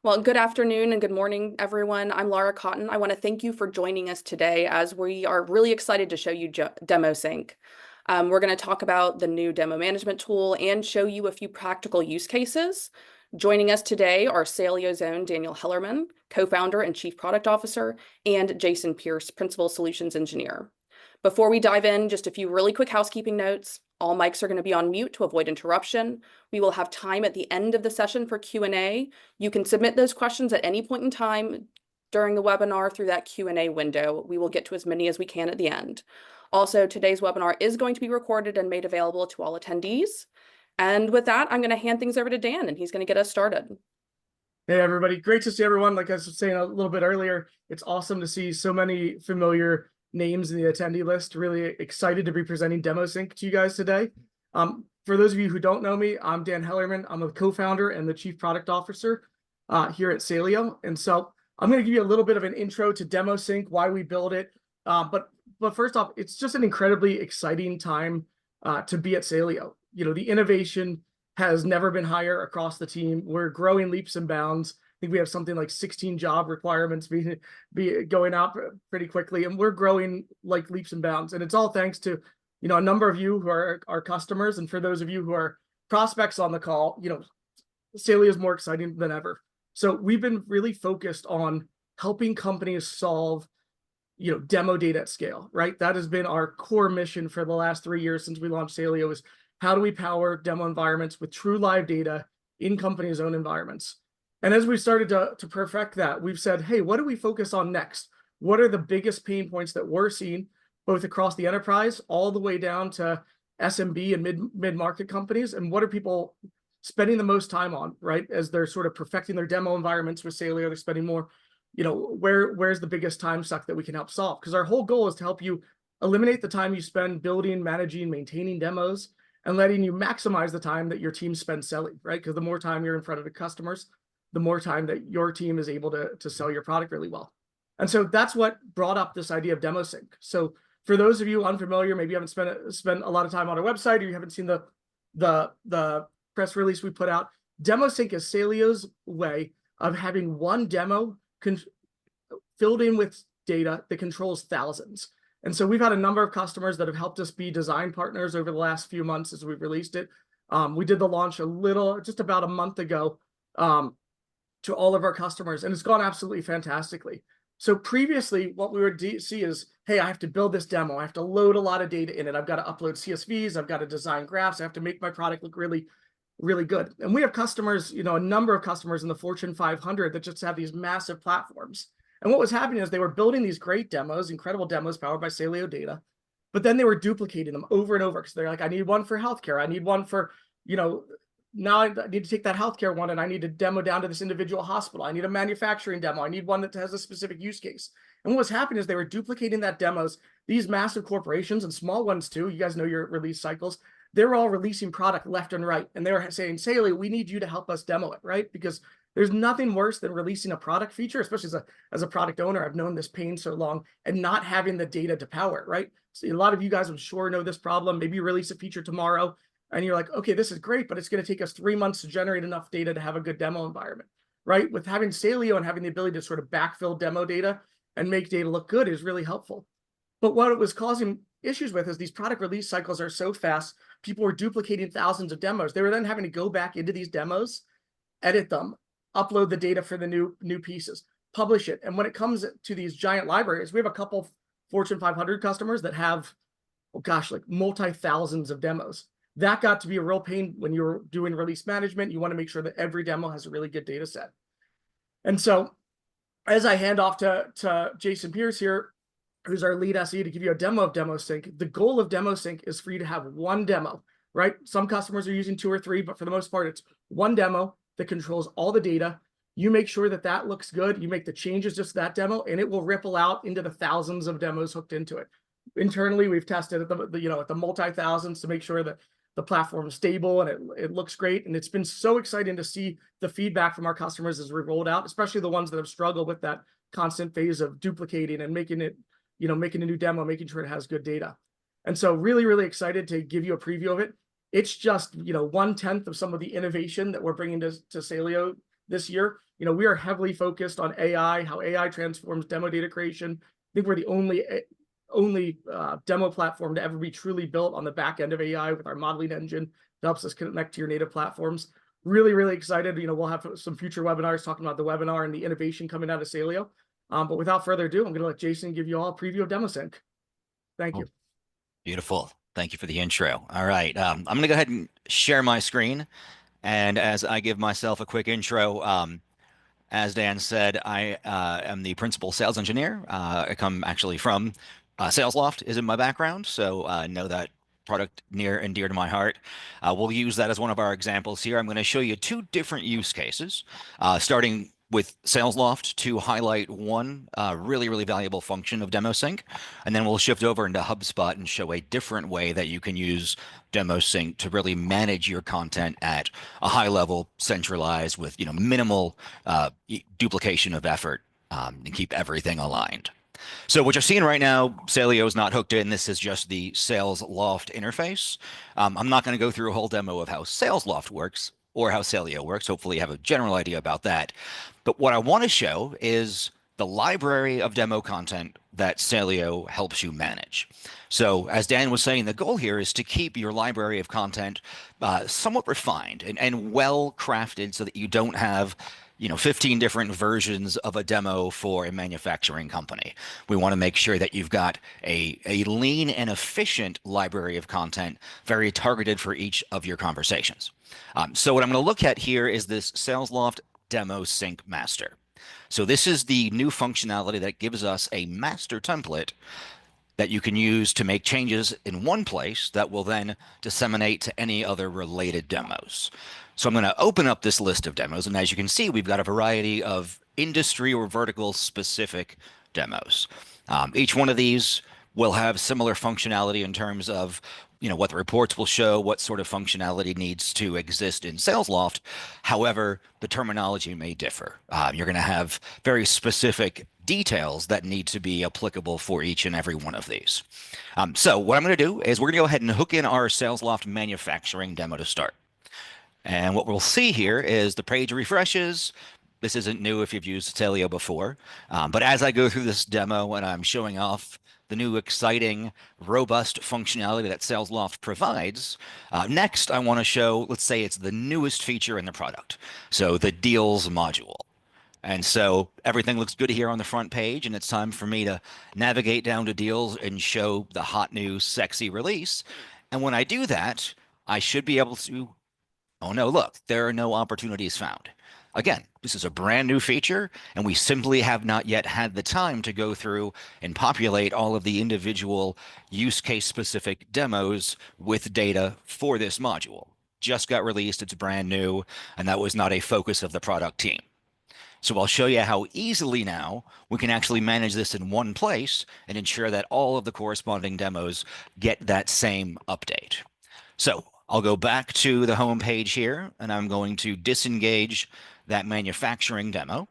Well, good afternoon and good morning, everyone. I'm Laura Cotton. I want to thank you for joining us today as we are really excited to show you DemoSync. We're going to talk about the new demo management tool and show you a few practical use cases. Joining us today are Saleo's own Daniel Hellerman, co-founder and chief product officer, and Jason Pierce, principal solutions engineer. Before we dive in, just a few really quick housekeeping notes. All mics are going to be on mute to avoid interruption. We will have time at the end of the session for Q&A. You can submit those questions at any point in time during the webinar through that Q&A window. We will get to as many as we can at the end. Also, today's webinar is going to be recorded and made available to all attendees. And with that, I'm going to hand things over to Dan, and he's going to get us started. Hey, everybody. Great to see everyone. Like I was saying a little bit earlier, it's awesome to see so many familiar names in the attendee list. Really excited to be presenting DemoSync to you guys today. For those of you who don't know me, I'm Dan Hellerman. I'm a co-founder and the chief product officer here at Saleo. And so I'm going to give you a little bit of an intro to DemoSync, why we build it. But first off, it's just an incredibly exciting time to be at Saleo. You know, the innovation has never been higher across the team. We're growing leaps and bounds. I think we have something like 16 job requirements be going out pretty quickly, and we're growing like leaps and bounds. And it's all thanks to, you know, a number of you who are our customers, and for those of you who are prospects on the call, you know, Saleo is more exciting than ever. So we've been really focused on helping companies solve, you know, demo data at scale, right? That has been our core mission for the last 3 years since we launched Saleo, is how do we power demo environments with true live data in companies' own environments? And as we started to perfect that, we've said, hey, what do we focus on next? What are the biggest pain points that we're seeing, both across the enterprise, all the way down to SMB and mid-market companies? And what are people spending the most time on, right? As they're sort of perfecting their demo environments with Saleo, they're spending more, you know, where's the biggest time suck that we can help solve? Because our whole goal is to help you eliminate the time you spend building, managing, maintaining demos, and letting you maximize the time that your team spends selling, right? Because the more time you're in front of the customers, the more time that your team is able to sell your product really well. And so that's what brought up this idea of DemoSync. So for those of you unfamiliar, maybe you haven't spent a lot of time on our website, or you haven't seen the press release we put out, DemoSync is Saleo's way of having one demo filled in with data that controls thousands. And so we've had a number of customers that have helped us be design partners over the last few months as we've released it. We did the launch just about a month ago to all of our customers, and it's gone absolutely fantastically. So previously, what we would see is, hey, I have to build this demo. I have to load a lot of data in it. I've got to upload CSVs. I've got to design graphs. I have to make my product look really, really good. And we have customers, you know, a number of customers in the Fortune 500 that just have these massive platforms. And what was happening is they were building these great demos, incredible demos powered by Saleo data, but then they were duplicating them over and over because they're like, I need one for healthcare. I need one for, you know, now I need to take that healthcare one and I need to demo down to this individual hospital. I need a manufacturing demo. I need one that has a specific use case. And what was happening is they were duplicating that demos. These massive corporations and small ones too, you guys know your release cycles, they're all releasing product left and right. And they were saying, Saleo, we need you to help us demo it, right? Because there's nothing worse than releasing a product feature, especially as a product owner. I've known this pain so long, and not having the data to power it, right? So a lot of you guys, I'm sure, know this problem. Maybe you release a feature tomorrow, and you're like, okay, this is great, but it's going to take us 3 months to generate enough data to have a good demo environment, right? With having Saleo and having the ability to sort of backfill demo data and make data look good is really helpful. But what it was causing issues with is these product release cycles are so fast, people were duplicating thousands of demos. They were then having to go back into these demos, edit them, upload the data for the new pieces, publish it. And when it comes to these giant libraries, we have a couple Fortune 500 customers that have, oh gosh, like multi-thousands of demos. That got to be a real pain when you're doing release management. You want to make sure that every demo has a really good data set. And so as I hand off to Jason Pierce here, who's our lead SE, to give you a demo of DemoSync, the goal of DemoSync is for you to have one demo, right? Some customers are using 2 or 3, but for the most part, it's one demo that controls all the data. You make sure that that looks good. You make the changes just to that demo, and it will ripple out into the thousands of demos hooked into it. Internally, we've tested at the multi-thousands to make sure that the platform is stable and it looks great. And it's been so exciting to see the feedback from our customers as we rolled out, especially the ones that have struggled with that constant phase of duplicating and making it, you know, making a new demo, making sure it has good data. And so really, really excited to give you a preview of it. It's just, you know, 1/10 of some of the innovation that we're bringing to Saleo this year. We are heavily focused on AI, how AI transforms demo data creation. I think we're the only demo platform to ever be truly built on the back end of AI with our modeling engine that helps us connect to your native platforms. Really, really excited. We'll have some future webinars talking about the webinar and the innovation coming out of Saleo. But without further ado, I'm going to let Jason give you all a preview of DemoSync. Thank Oh, you. beautiful. Thank you for the intro. All right. I'm going to go ahead and share my screen. And as I give myself a quick intro, as Dan said, I am the principal sales engineer. I come actually from SalesLoft is in my background, so I know that product near and dear to my heart. We'll use that as one of our examples here. I'm going to show you two different use cases, starting with SalesLoft to highlight one really, really valuable function of DemoSync, and then we'll shift over into HubSpot and show a different way that you can use DemoSync to really manage your content at a high level, centralized with minimal duplication of effort, and keep everything aligned. So what you're seeing right now, Saleo is not hooked in. This is just the SalesLoft interface. I'm not going to go through a whole demo of how SalesLoft works or how Saleo works. Hopefully you have a general idea about that. But what I want to show is the library of demo content that Saleo helps you manage. So as Dan was saying, the goal here is to keep your library of content somewhat refined and well crafted so that you don't have 15 different versions of a demo for a manufacturing company. We want to make sure that you've got a lean and efficient library of content, very targeted for each of your conversations. So what I'm going to look at here is this SalesLoft Demo Sync Master. So this is the new functionality that gives us a master template that you can use to make changes in one place that will then disseminate to any other related demos. So I'm going to open up this list of demos, and as you can see, we've got a variety of industry or vertical specific demos. Each one of these will have similar functionality in terms of what the reports will show, what sort of functionality needs to exist in SalesLoft. However, the terminology may differ. You're going to have very specific details that need to be applicable for each and every one of these. So what I'm going to do is we're going to go ahead and hook in our SalesLoft manufacturing demo to start. And what we'll see here is the page refreshes. This isn't new if you've used Saleo before, but as I go through this demo and I'm showing off the new exciting, robust functionality that SalesLoft provides, next I want to show, let's say it's the newest feature in the product, so the deals module. And so everything looks good here on the front page, and it's time for me to navigate down to deals and show the hot new sexy release. And when I do that, I should be able to, oh no, look, there are no opportunities found. Again, this is a brand new feature, and we simply have not yet had the time to go through and populate all of the individual use case specific demos with data for this module. Just got released, it's brand new, and that was not a focus of the product team. So I'll show you how easily now we can actually manage this in one place and ensure that all of the corresponding demos get that same update. So I'll go back to the home page here, and I'm going to disengage that manufacturing demo.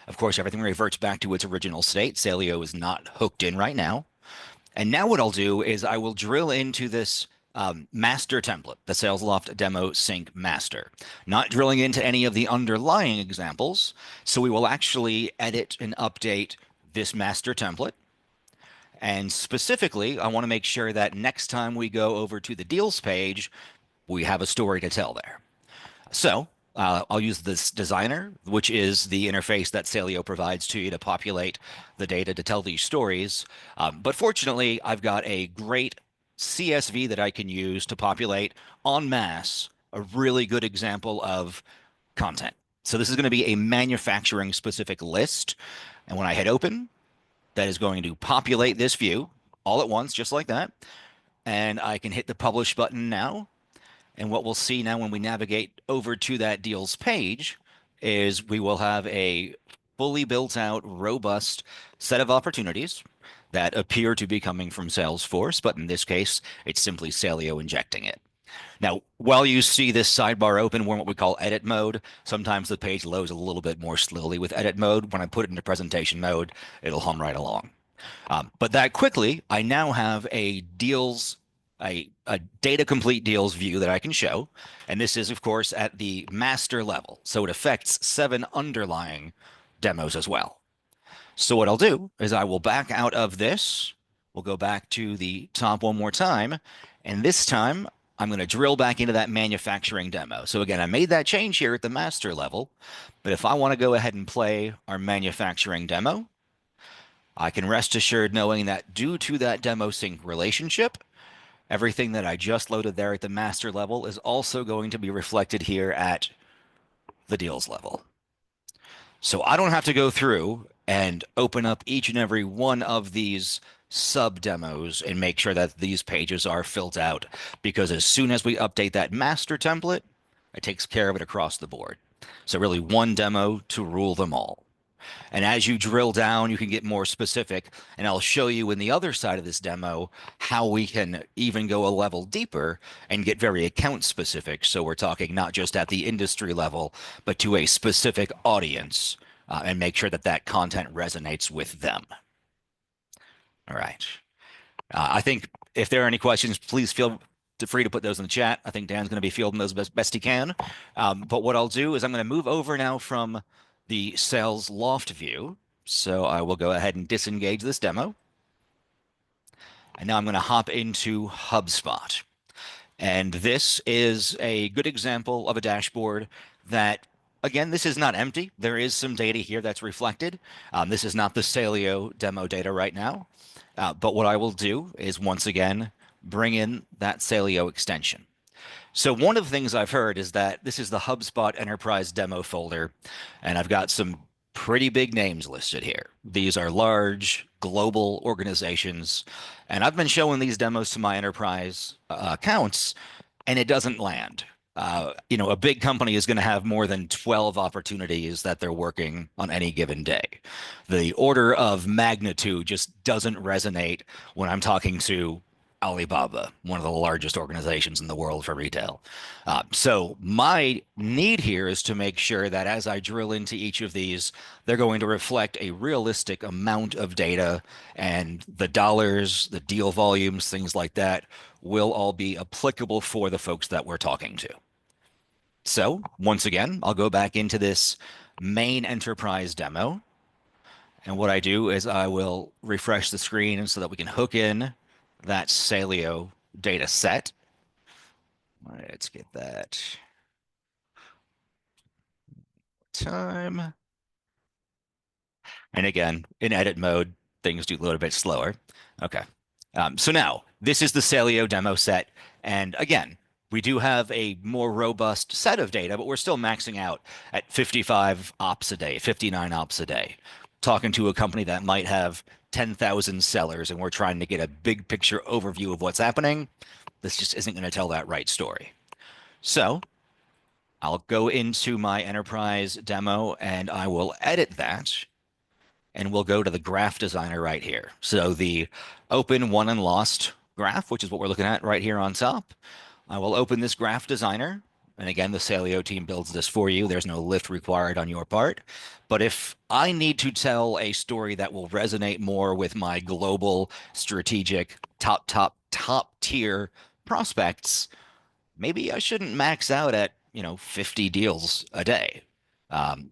Of course, everything reverts back to its original state. Saleo is not hooked in right now. And now what I'll do is I will drill into this master template, the SalesLoft Demo Sync Master, not drilling into any of the underlying examples. So we will actually edit and update this master template. And specifically, I want to make sure that next time we go over to the deals page, we have a story to tell there. So I'll use this designer, which is the interface that Saleo provides to you to populate the data to tell these stories. But fortunately, I've got a great CSV that I can use to populate en masse a really good example of content. So this is going to be a manufacturing specific list. And when I hit open, that is going to populate this view all at once, just like that. And I can hit the publish button now. And what we'll see now when we navigate over to that deals page is we will have a fully built out, robust set of opportunities that appear to be coming from Salesforce, but in this case, it's simply Saleo injecting it. Now, while you see this sidebar open, we're in what we call edit mode. Sometimes the page loads a little bit more slowly with edit mode. When I put it into presentation mode, it'll hum right along. But that quickly, I now have a deals a data complete deals view that I can show. And this is, of course, at the master level. So it affects 7 underlying demos as well. So what I'll do is I will back out of this. We'll go back to the top one more time. And this time I'm going to drill back into that manufacturing demo. So again, I made that change here at the master level. But if I want to go ahead and play our manufacturing demo, I can rest assured knowing that due to that demo sync relationship, everything that I just loaded there at the master level is also going to be reflected here at the deals level. So I don't have to go through and open up each and every one of these sub demos and make sure that these pages are filled out, because as soon as we update that master template, it takes care of it across the board. So really one demo to rule them all. And as you drill down, you can get more specific. And I'll show you in the other side of this demo how we can even go a level deeper and get very account specific. So we're talking not just at the industry level, but to a specific audience, and make sure that that content resonates with them. All right. I think if there are any questions, please feel free to put those in the chat. I think Dan's going to be fielding those best he can. But what I'll do is I'm going to move over now from the sales loft view. So I will go ahead and disengage this demo. And now I'm going to hop into HubSpot. And this is a good example of a dashboard that, again, this is not empty. There is some data here that's reflected. This is not the Saleo demo data right now. But what I will do is once again, bring in that Saleo extension. So one of the things I've heard is that this is the HubSpot Enterprise Demo folder, and I've got some pretty big names listed here. These are large global organizations, and I've been showing these demos to my enterprise accounts, and it doesn't land. A big company is going to have more than 12 opportunities that they're working on any given day. The order of magnitude just doesn't resonate when I'm talking to Alibaba, one of the largest organizations in the world for retail. So my need here is to make sure that as I drill into each of these, they're going to reflect a realistic amount of data, and the dollars, the deal volumes, things like that will all be applicable for the folks that we're talking to. So once again, I'll go back into this main enterprise demo. And what I do is I will refresh the screen so that we can hook in that Saleo data set. Let's get that time. And again, in edit mode, things do load a bit slower. Okay. So now this is the Saleo demo set. And again, we do have a more robust set of data, but we're still maxing out at 55 ops a day, 59 ops a day. Talking to a company that might have 10,000 sellers, and we're trying to get a big picture overview of what's happening. This just isn't going to tell that right story. So I'll go into my enterprise demo and I will edit that, and we'll go to the graph designer right here. So the open won and lost graph, which is what we're looking at right here on top. I will open this graph designer. And again, the Saleo team builds this for you. There's no lift required on your part. But if I need to tell a story that will resonate more with my global strategic top tier prospects, maybe I shouldn't max out at 50 deals a day.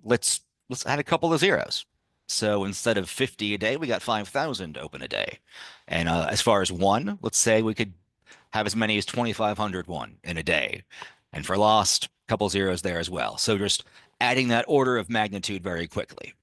Let's add a couple of zeros. So instead of 50 a day, we got 5,000 open a day. And as far as one, let's say we could have as many as 2,500 won in a day. And for lost, a couple zeros there as well. So just adding that order of magnitude very quickly.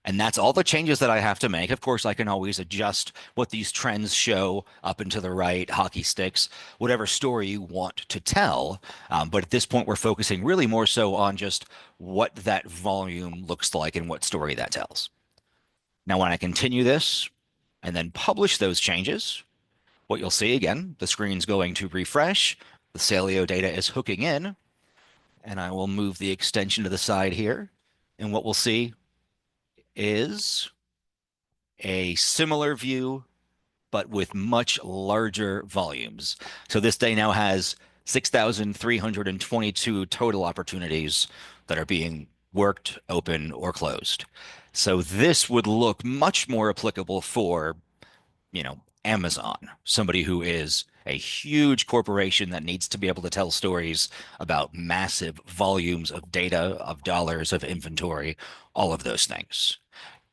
And that's all the changes that I have to make. Of course, I can always adjust what these trends show up and to the right, hockey sticks, whatever story you want to tell. But at this point, we're focusing really more so on just what that volume looks like and what story that tells. Now, when I continue this and then publish those changes, what you'll see again, the screen's going to refresh. The Saleo data is hooking in, and I will move the extension to the side here. And what we'll see is a similar view, but with much larger volumes. So this day now has 6,322 total opportunities that are being worked, open, or closed. So this would look much more applicable for, Amazon, somebody who is a huge corporation that needs to be able to tell stories about massive volumes of data, of dollars, of inventory, all of those things.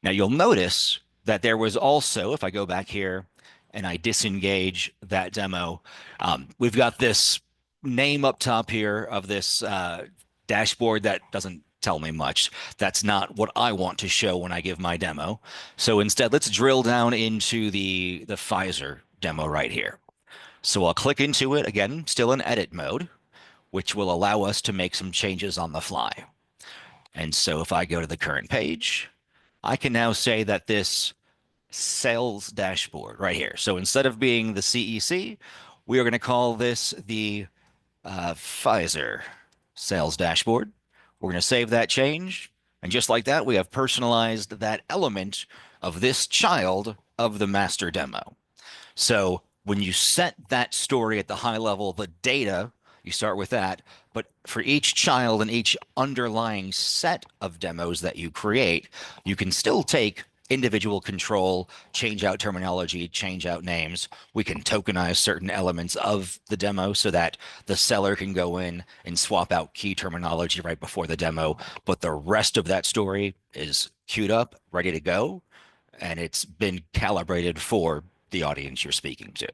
Now you'll notice that there was also, if I go back here and I disengage that demo, we've got this name up top here of this dashboard that doesn't tell me much. That's not what I want to show when I give my demo. So instead, let's drill down into the Pfizer demo right here. So I'll click into it again, still in edit mode, which will allow us to make some changes on the fly. And so if I go to the current page, I can now say that this sales dashboard right here. So instead of being the CEC, we are going to call this the Pfizer sales dashboard. We're going to save that change. And just like that, we have personalized that element of this child of the master demo. So when you set that story at the high level, the data, you start with that. But for each child and each underlying set of demos that you create, you can still take individual control, change out terminology, change out names. We can tokenize certain elements of the demo so that the seller can go in and swap out key terminology right before the demo. But the rest of that story is queued up, ready to go, and it's been calibrated for the audience you're speaking to.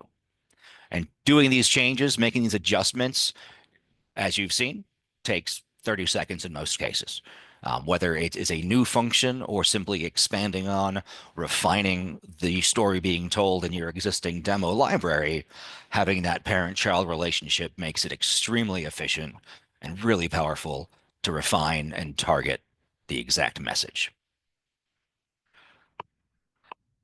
And doing these changes, making these adjustments, as you've seen, takes 30 seconds in most cases. Whether it is a new function or simply expanding on, refining the story being told in your existing demo library, having that parent-child relationship makes it extremely efficient and really powerful to refine and target the exact message.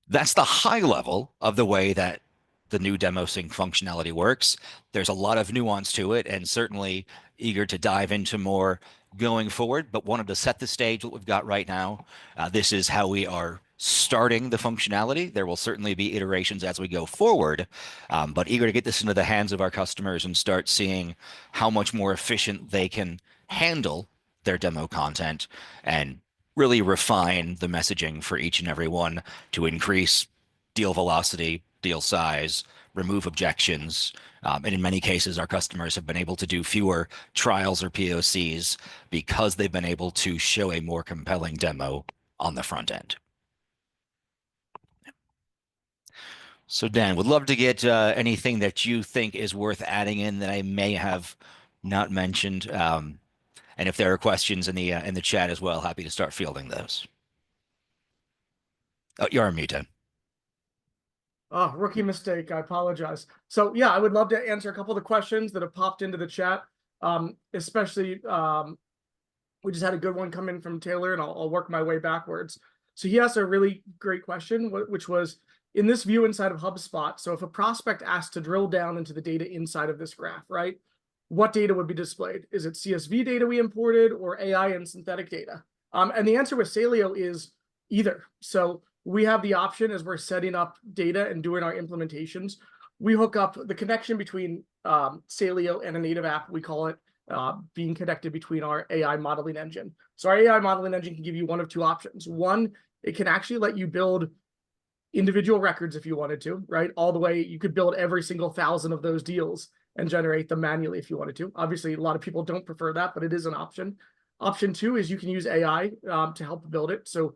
That's the high level of the way that the new demo sync functionality works. There's a lot of nuance to it, and certainly eager to dive into more going forward, but wanted to set the stage what we've got right now. This is how we are starting the functionality. There will certainly be iterations as we go forward, but eager to get this into the hands of our customers and start seeing how much more efficient they can handle their demo content and really refine the messaging for each and every one to increase deal velocity, deal size, remove objections. And in many cases, our customers have been able to do fewer trials or POCs because they've been able to show a more compelling demo on the front end. So Dan, would love to get anything that you think is worth adding in that I may have not mentioned. And if there are questions in the chat as well, happy to start fielding those. Oh, you're on mute, Dan. Oh, rookie mistake. I apologize. So yeah, I would love to answer a couple of the questions that have popped into the chat. Especially, we just had a good one come in from Taylor, and I'll work my way backwards. So he asked a really great question, which was, in this view inside of HubSpot, so if a prospect asked to drill down into the data inside of this graph, right? What data would be displayed? Is it CSV data we imported or AI and synthetic data? And the answer with Saleo is either. So we have the option as we're setting up data and doing our implementations. We hook up the connection between Saleo and a native app. We call it being connected between our AI modeling engine. So our AI modeling engine can give you one of two options. One, it can actually let you build individual records if you wanted to, right? All the way, you could build every single 1,000 of those deals and generate them manually if you wanted to. Obviously, a lot of people don't prefer that, but it is an option. Option two is you can use AI to help build it. So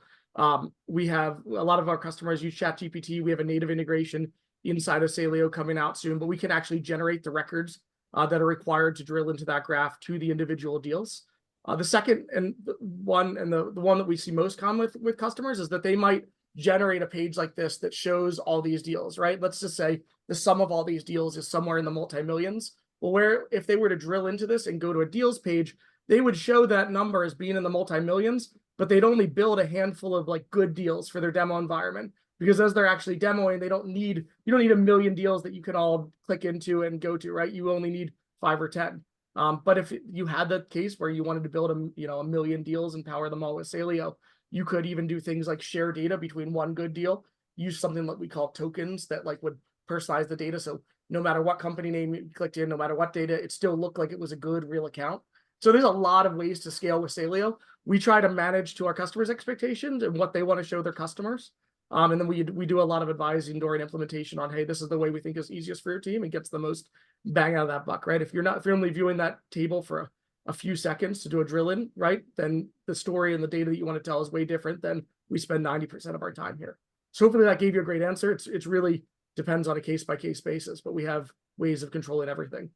we have a lot of our customers use ChatGPT. We have a native integration inside of Saleo coming out soon, but we can actually generate the records that are required to drill into that graph to the individual deals. The second and the one that we see most common with customers is that they might generate a page like this that shows all these deals, right? Let's just say the sum of all these deals is somewhere in the multi-millions. Well, where if they were to drill into this and go to a deals page, they would show that number as being in the multi-millions, but they'd only build a handful of like good deals for their demo environment, because as they're actually demoing, you don't need 1 million deals that you can all click into and go to, right? You only need 5 or 10. But if you had that case where you wanted to build a million deals and power them all with Saleo, you could even do things like share data between one good deal, use something that we call tokens that like would personalize the data. So no matter what company name you clicked in, no matter what data, it still looked like it was a good real account. So there's a lot of ways to scale with Saleo. We try to manage to our customers' expectations and what they want to show their customers. And then we do a lot of advising during implementation on, hey, this is the way we think is easiest for your team and gets the most bang out of that buck, right? If you're only viewing that table for a few seconds to do a drill in, right, then the story and the data that you want to tell is way different than we spend 90% of our time here. So hopefully that gave you a great answer. It's really depends on a case-by-case basis, but we have ways of controlling everything.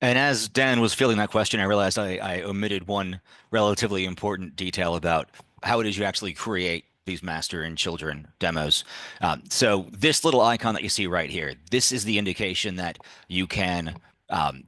And as Dan was filling that question, I realized I omitted one relatively important detail about how it is you actually create these master and children demos. So this little icon that you see right here, this is the indication that you can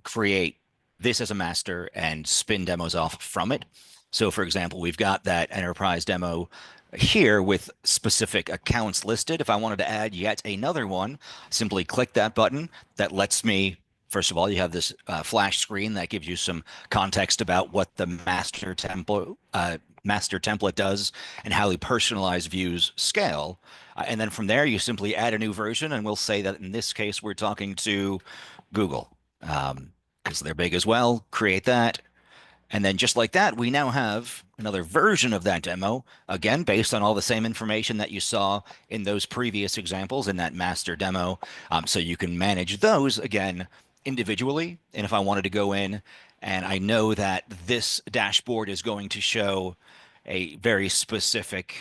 create this as a master and spin demos off from it. So for example, we've got that enterprise demo here with specific accounts listed. If I wanted to add yet another one, simply click that button. That lets me, first of all, you have this flash screen that gives you some context about what the master template does and how the personalized views scale. And then from there, you simply add a new version, and we'll say that in this case, we're talking to Google because they're big as well. Create that. And then just like that, we now have another version of that demo, again, based on all the same information that you saw in those previous examples in that master demo. So you can manage those, again, individually. And if I wanted to go in and I know that this dashboard is going to show a very specific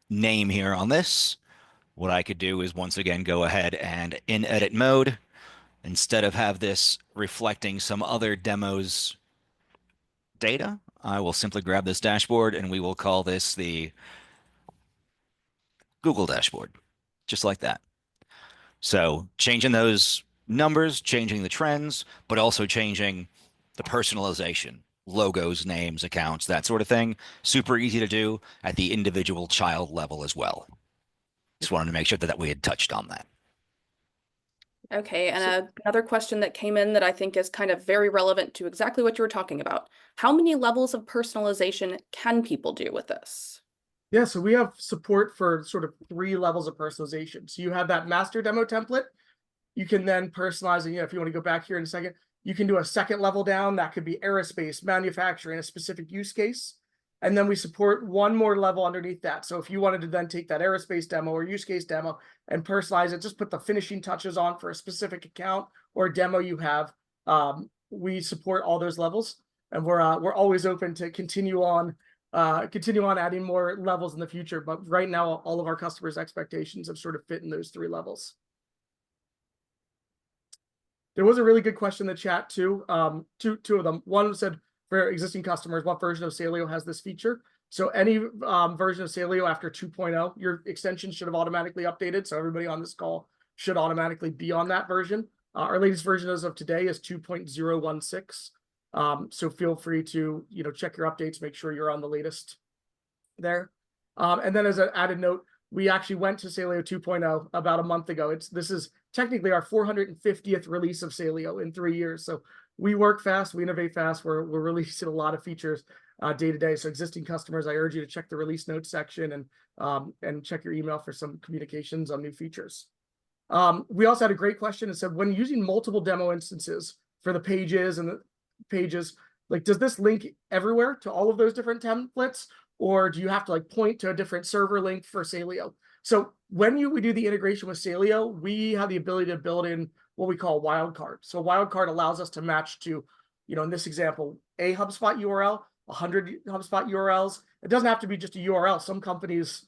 name here on this, what I could do is once again go ahead and in edit mode, instead of have this reflecting some other demo's data, I will simply grab this dashboard and we will call this the Google dashboard, just like that. So changing those numbers, changing the trends, but also changing the personalization, logos, names, accounts, that sort of thing. Super easy to do at the individual child level as well. Just wanted to make sure that we had touched on that. Okay, and another question that came in that I think is kind of very relevant to exactly what you were talking about. How many levels of personalization can people do with this? Yeah, so we have support for sort of 3 levels of personalization. So you have that master demo template. You can then personalize it. If you want to go back here in a second, you can do a second level down. That could be aerospace, manufacturing, a specific use case. And then we support one more level underneath that. So if you wanted to then take that aerospace demo or use case demo and personalize it, just put the finishing touches on for a specific account or demo you have. We support all those levels, and we're always open to continue on adding more levels in the future. But right now, all of our customers' expectations have sort of fit in those 3 levels. There was a really good question in the chat too. Two of them. One said, for existing customers, what version of Saleo has this feature? So any version of Saleo after 2.0, your extension should have automatically updated. So everybody on this call should automatically be on that version. Our latest version as of today is 2.016. So feel free to check your updates, make sure you're on the latest there. And then as an added note, we actually went to Saleo 2.0 about a month ago. This is technically our 450th release of Saleo in 3 years. So we work fast, we innovate fast. We're releasing a lot of features day to day. So existing customers, I urge you to check the release notes section and check your email for some communications on new features. We also had a great question. It said, when using multiple demo instances for the pages and the pages, like, does this link everywhere to all of those different templates? Or do you have to point to a different server link for Saleo? So when we do the integration with Saleo, we have the ability to build in what we call wildcard. So wildcard allows us to match to, in this example, a HubSpot URL, 100 HubSpot URLs. It doesn't have to be just a URL. Some companies,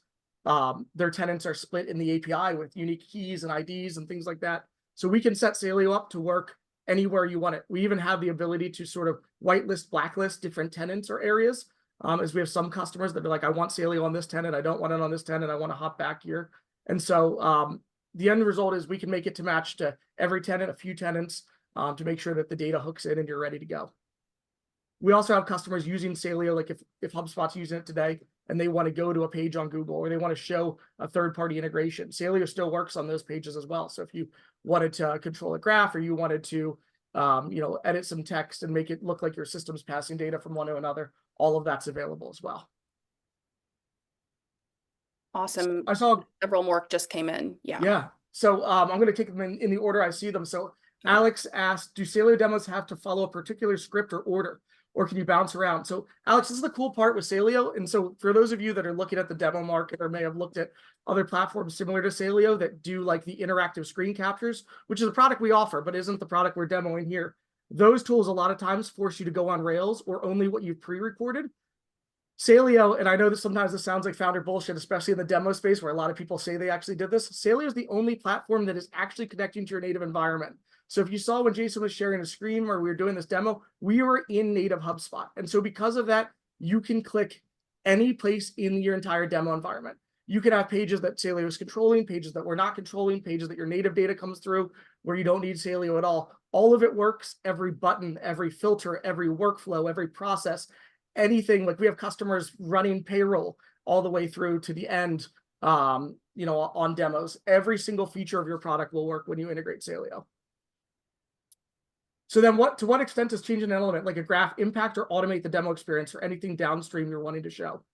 their tenants are split in the API with unique keys and IDs and things like that. So we can set Saleo up to work anywhere you want it. We even have the ability to sort of whitelist, blacklist different tenants or areas. As we have some customers that are like, I want Saleo on this tenant, I don't want it on this tenant, I want to hop back here. And so the end result is we can make it to match to every tenant, a few tenants, to make sure that the data hooks in and you're ready to go. We also have customers using Saleo, like if HubSpot's using it today and they want to go to a page on Google or they want to show a third-party integration, Saleo still works on those pages as well. So if you wanted to control a graph or you wanted to edit some text and make it look like your system's passing data from one to another, all of that's available as well. Awesome. I saw several more just came in. Yeah. So I'm going to take them in the order I see them. So Alex asked, do Saleo demos have to follow a particular script or order? or can you bounce around? So Alex, this is the cool part with Saleo. And so for those of you that are looking at the demo market or may have looked at other platforms similar to Saleo that do like the interactive screen captures, which is a product we offer, but isn't the product we're demoing here. Those tools a lot of times force you to go on Rails or only what you've pre-recorded. Saleo, and I know that sometimes this sounds like founder bullshit, especially in the demo space where a lot of people say they actually did this. Saleo is the only platform that is actually connecting to your native environment. So if you saw when Jason was sharing a screen or we were doing this demo, we were in native HubSpot. And so because of that, you can click any place in your entire demo environment. You can have pages that Saleo is controlling, pages that we're not controlling, pages that your native data comes through where you don't need Saleo at all. All of it works, every button, every filter, every workflow, every process, anything. Like we have customers running payroll all the way through to the end, on demos. Every single feature of your product will work when you integrate Saleo. So then to what extent does changing an element like a graph impact or automate the demo experience or anything downstream you're wanting to show?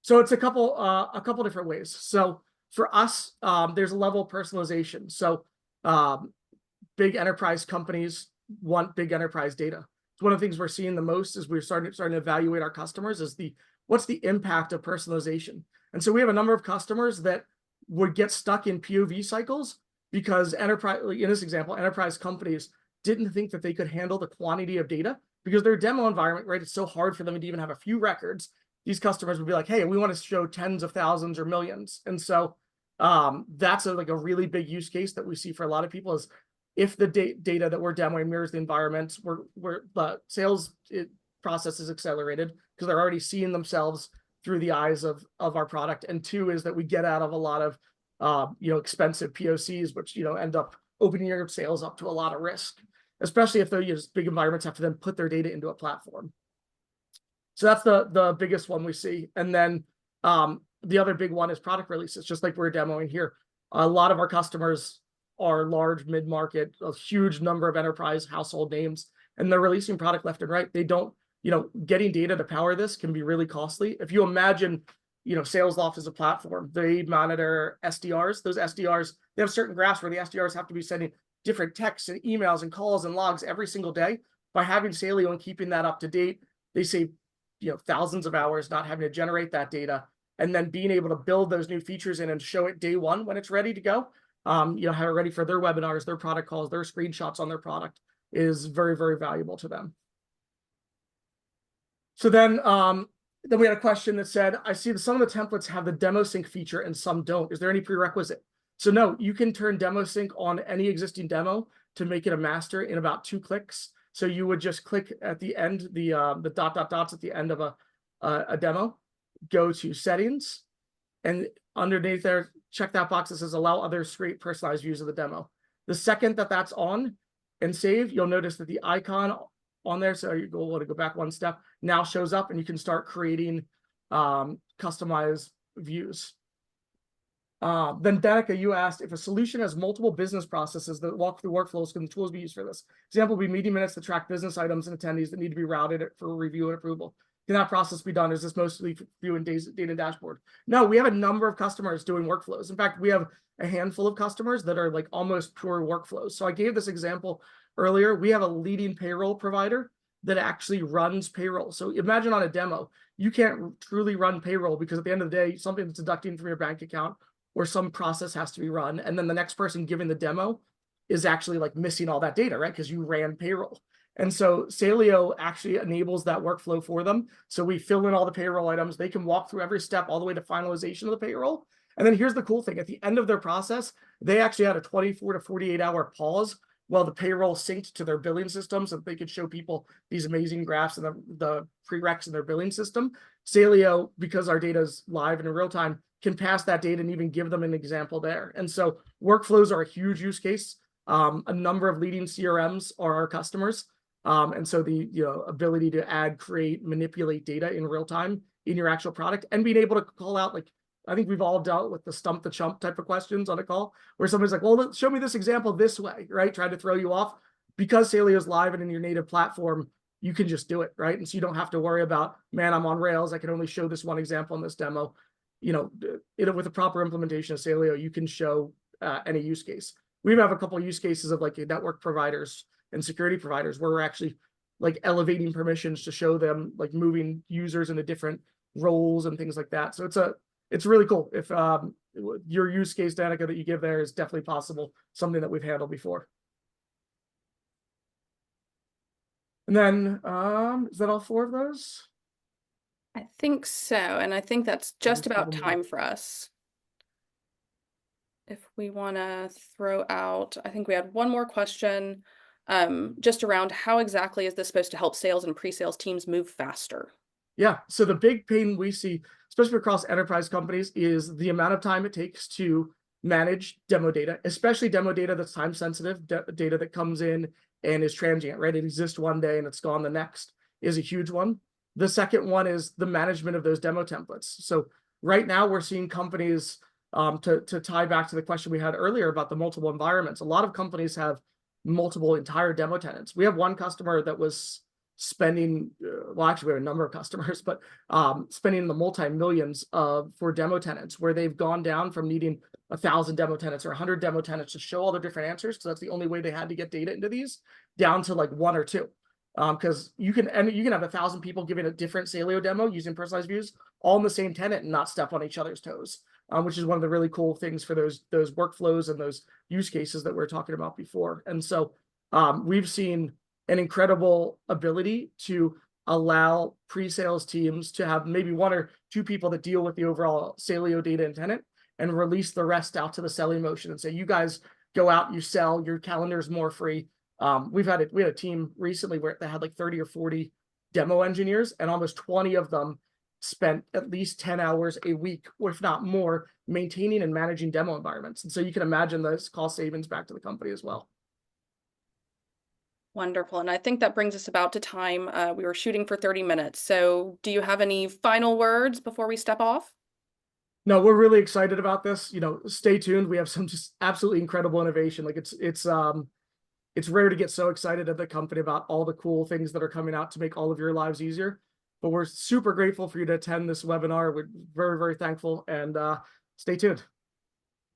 So it's a couple different ways. So for us, there's a level of personalization. So big enterprise companies want big enterprise data. One of the things we're seeing the most is we're starting to evaluate our customers is what's the impact of personalization. And so we have a number of customers that would get stuck in POV cycles because in this example, enterprise companies didn't think that they could handle the quantity of data because their demo environment, right? It's so hard for them to even have a few records. These customers would be like, hey, we want to show tens of thousands or millions. And so that's a really big use case that we see for a lot of people is if the data that we're demoing mirrors the environments, the sales process is accelerated because they're already seeing themselves through the eyes of our product. And two is that we get out of a lot of expensive POCs, which end up opening your sales up to a lot of risk, especially if those big environments have to then put their data into a platform. So that's the biggest one we see. And then the other big one is product releases, just like we're demoing here. A lot of our customers are large mid-market, a huge number of enterprise household names, and they're releasing product left and right. They don't, getting data to power this can be really costly. If you imagine, SalesLoft as a platform, they monitor SDRs. Those SDRs, they have certain graphs where the SDRs have to be sending different texts and emails and calls and logs every single day. By having Saleo and keeping that up to date, they save, thousands of hours not having to generate that data and then being able to build those new features in and show it day one when it's ready to go. Have it ready for their webinars, their product calls, their screenshots on their product is very, very valuable to them. So then we had a question that said, I see that some of the templates have the demo sync feature and some don't. Is there any prerequisite? So no, you can turn demo sync on any existing demo to make it a master in about 2 clicks. So you would just click at the end, the dots at the end of a demo, go to settings, and underneath there, check that box that says allow others to create personalized views of the demo. The second that's on and saved, you'll notice that the icon on there, so you want to go back one step, now shows up and you can start creating customized views. Then Danica, you asked if a solution has multiple business processes that walk through workflows, can the tools be used for this? Example would be meeting minutes to track business items and attendees that need to be routed for review and approval. Can that process be done? Is this mostly view and data dashboard? No, we have a number of customers doing workflows. In fact, we have a handful of customers that are like almost pure workflows. So I gave this example earlier. We have a leading payroll provider that actually runs payroll. So imagine on a demo, you can't truly run payroll because at the end of the day, something that's deducting from your bank account or some process has to be run. And then the next person giving the demo is actually like missing all that data, right? Because you ran payroll. And so Saleo actually enables that workflow for them. So we fill in all the payroll items. They can walk through every step all the way to finalization of the payroll. And then here's the cool thing. At the end of their process, they actually had a 24 to 48 hour pause while the payroll synced to their billing system so that they could show people these amazing graphs and the prereqs in their billing system. Saleo, because our data is live and in real time, can pass that data and even give them an example there. And so workflows are a huge use case. A number of leading CRMs are our customers. And so the ability to add, create, manipulate data in real time in your actual product and being able to call out, like, I think we've all dealt with the stump the chump type of questions on a call where somebody's like, well, show me this example this way, right? Trying to throw you off. Because Saleo is live and in your native platform, you can just do it, right? And so you don't have to worry about, man, I'm on Rails. I can only show this one example in this demo. With a proper implementation of Saleo, you can show any use case. We have a couple of use cases of like network providers and security providers where we're actually like elevating permissions to show them like moving users into different roles and things like that. So it's really cool. If your use case, Danica, that you give there is definitely possible, something that we've handled before. And then is that all 4 of those? I think so, and I think that's just There's a about couple more. time for us. If we want to throw out, I think we had one more question, just around how exactly is this supposed to help sales and pre-sales teams move faster? Yeah, so the big pain we see, especially across enterprise companies, is the amount of time it takes to manage demo data, especially demo data that's time sensitive, data that comes in and is transient, right? It exists one day and it's gone the next, is a huge one. The second one is the management of those demo templates. So right now we're seeing companies, to tie back to the question we had earlier about the multiple environments. A lot of companies have multiple entire demo tenants. We have one customer that was spending, well, actually we have a number of customers, but spending the multi-millions for demo tenants, where they've gone down from needing 1,000 demo tenants or 100 demo tenants to show all the different answers, because that's the only way they had to get data into these, down to like 1 or 2. Because you can have 1,000 people giving a different Saleo demo using personalized views, all in the same tenant, and not step on each other's toes, which is one of the really cool things for those workflows and those use cases that we were talking about before. And so we've seen an incredible ability to allow pre-sales teams to have maybe 1 or 2 people that deal with the overall Saleo data and tenant, and release the rest out to the selling motion and say, you guys go out, you sell, your calendar is more free. We had a team recently where they had like 30 or 40 demo engineers, and almost 20 of them spent at least 10 hours a week, or if not more, maintaining and managing demo environments. And so you can imagine those cost savings back to the company as well. Wonderful, and I think that brings us about to time. We were shooting for 30 minutes, so do you have any final words before we step off? No, we're really excited about this. Stay tuned. We have some just absolutely incredible innovation. Like it's rare to get so excited at the company about all the cool things that are coming out to make all of your lives easier. But we're super grateful for you to attend this webinar. We're very, very thankful, and stay tuned.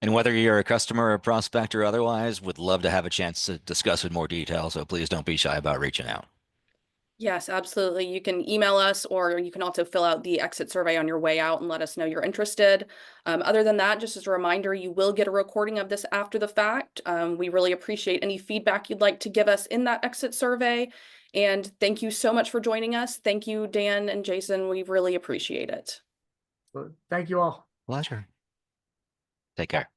And whether you're a customer, a prospect, or otherwise, would love to have a chance to discuss in more detail. So please don't be shy about reaching out. Yes, absolutely. You can email us, or you can also fill out the exit survey on your way out and let us know you're interested. Other than that, just as a reminder, you will get a recording of this after the fact. We really appreciate any feedback you'd like to give us in that exit survey. And thank you so much for joining us. Thank you, Dan and Jason. We really appreciate it. Thank you all. Pleasure. Take care.